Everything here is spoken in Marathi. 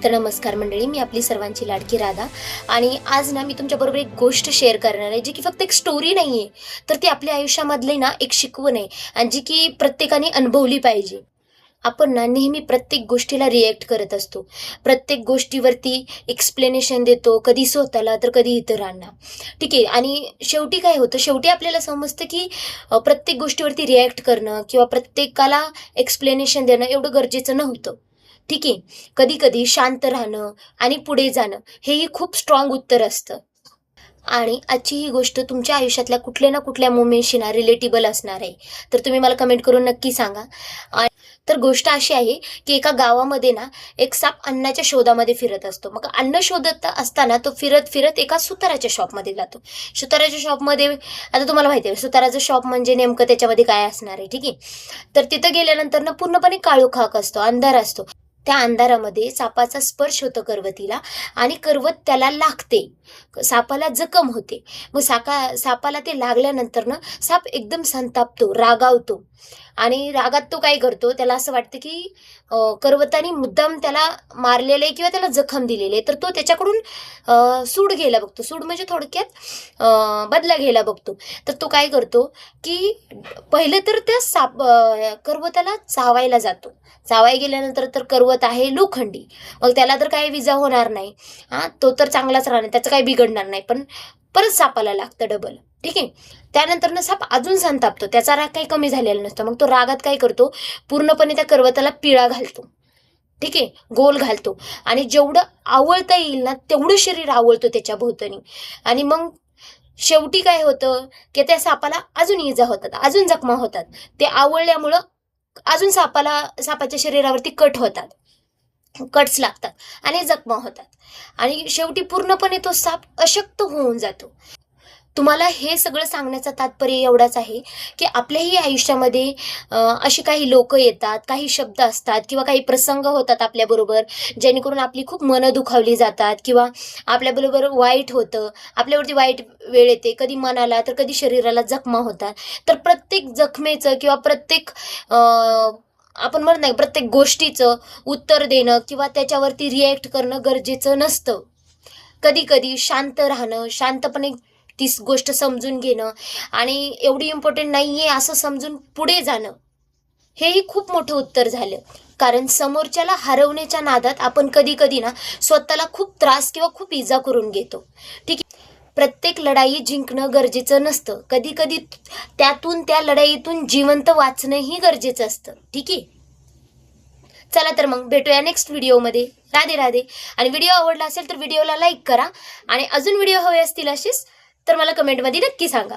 तर नमस्कार मंडळी, मी आपली सर्वांची लाडकी राधा आणि आज ना मी तुमच्याबरोबर एक गोष्ट शेअर करणार आहे जी की फक्त एक स्टोरी नाही आहे, तर ती आपल्या आयुष्यामधली ना एक शिकवण आहे आणि जी की प्रत्येकाने अनुभवली पाहिजे. आपण ना नेहमी प्रत्येक गोष्टीला रिॲक्ट करत असतो. प्रत्येक गोष्टीवरती एक्सप्लेनेशन देतो, कधी स्वतःला तर कधी इतरांना. ठीक आहे. आणि शेवटी काय होतं, शेवटी आपल्याला समजतं की प्रत्येक गोष्टीवरती रिॲक्ट करणं किंवा प्रत्येकाला एक्सप्लेनेशन देणं एवढं गरजेचं नव्हतं. ठीक आहे. कधी-कधी शांत राहणं आणि पुढे जाणं हेही खूप स्ट्राँग उत्तर असतं. आणि आजची ही गोष्ट तुमच्या आयुष्यातल्या कुठल्या ना कुठल्या मोमेंटशी ना रिलेटेबल असणार आहे. तर तुम्ही मला कमेंट करून नक्की सांगा. तर गोष्ट अशी आहे, की एका गावामध्ये ना एक साप अन्नाच्या शोधामध्ये फिरत असतो. मग अन्न शोधत असताना तो फिरत-फिरत एका सुताराच्या शॉपमध्ये जातो. सुताराच्या शॉपमध्ये आता तुम्हाला माहिती आहे सुताराचं शॉप म्हणजे नेमकं त्याच्यामध्ये काय असणार आहे, ठीक आहे. तर तिथं गेल्यानंतर ना पूर्णपणे काळोखाक असतो, अंधार असतो. त्या अंधारामध्ये सापाचा स्पर्श होतो करवतीला आणि करवत त्याला लागते. सापाला जखम होते. मग सापाला ते लागल्यानंतर ना साप एकदम संतापतो, रागावतो आणि रागात तो काय करतो, त्याला असं वाटतं की करवताने मुद्दाम त्याला मारलेलं आहे किंवा त्याला जखम दिलेली आहे. तर तो त्याच्याकडून सूड घ्यायला बघतो. सूड म्हणजे थोडक्यात बदला घ्यायला बघतो. तर तो काय करतो, की पहिलं तर त्या करवताला चावायला जातो. चावायला गेल्यानंतर तर करवत आहे लोखंडी. मग त्याला तर काही विजा होणार नाही. हां, तो तर चांगलाच राहणार, त्याचं काही बिघडणार नाही. पण परत सापाला लागतं डबल. ठीक आहे. त्यानंतर ना साप अजून संतापतो. त्याचा राग काही कमी झालेला नसतो. मग तो रागात काय करतो, पूर्णपणे त्या करवताला पिळा घालतो. ठीक आहे. गोल घालतो आणि जेवढं आवळता येईल ना, तेवढं शरीर आवळतो त्याच्या भोवतणी आणि मग शेवटी काय होतं, की त्या सापाला अजून इजा होतात, अजून जखमा होतात. ते आवळल्यामुळं अजून सापाच्या शरीरावरती कट होतात. कट्स लागतात आणि जखमा होतात आणि शेवटी पूर्णपणे तो साप अशक्त होऊन जातो. तुम्हाला हे सगळं सांगण्याचं तात्पर्य एवढंच आहे, की आपल्याही आयुष्यामध्ये अशी काही लोकं येतात, काही शब्द असतात किंवा काही प्रसंग होतात आपल्याबरोबर, जेणेकरून आपली खूप मनं दुखावली जातात किंवा आपल्याबरोबर वाईट होतं. आपल्यावरती वाईट वेळ येते, कधी मनाला तर कधी शरीराला जखमा होतात. तर प्रत्येक जखमेचं किंवा प्रत्येक आपण म्हणत नाही प्रत्येक गोष्टीचं उत्तर देणं किंवा त्याच्यावरती रिॲक्ट करणं गरजेचं नसतं. कधी-कधी शांत राहणं, शांतपणे ती गोष्ट समजून घेणं आणि एवढी इम्पोर्टंट नाहीये असं समजून पुढे जाणं, हेही खूप मोठं उत्तर झालं. कारण समोरच्याला हरवण्याच्या नादात आपण कधी-कधी ना स्वतःला खूप त्रास किंवा खूप इजा करून घेतो. ठीक आहे. प्रत्येक लढाई जिंकणं गरजेचं नसतं. कधी-कधी त्या लढाईतून जिवंत वाचणंही गरजेचं असतं. ठीक आहे. चला तर मग भेटूया नेक्स्ट व्हिडिओमध्ये. राधे राधे. आणि व्हिडिओ आवडला असेल तर व्हिडिओला लाईक करा आणि अजून व्हिडिओ हवे असतील असेच तर मला कमेंटमध्ये नक्की सांगा.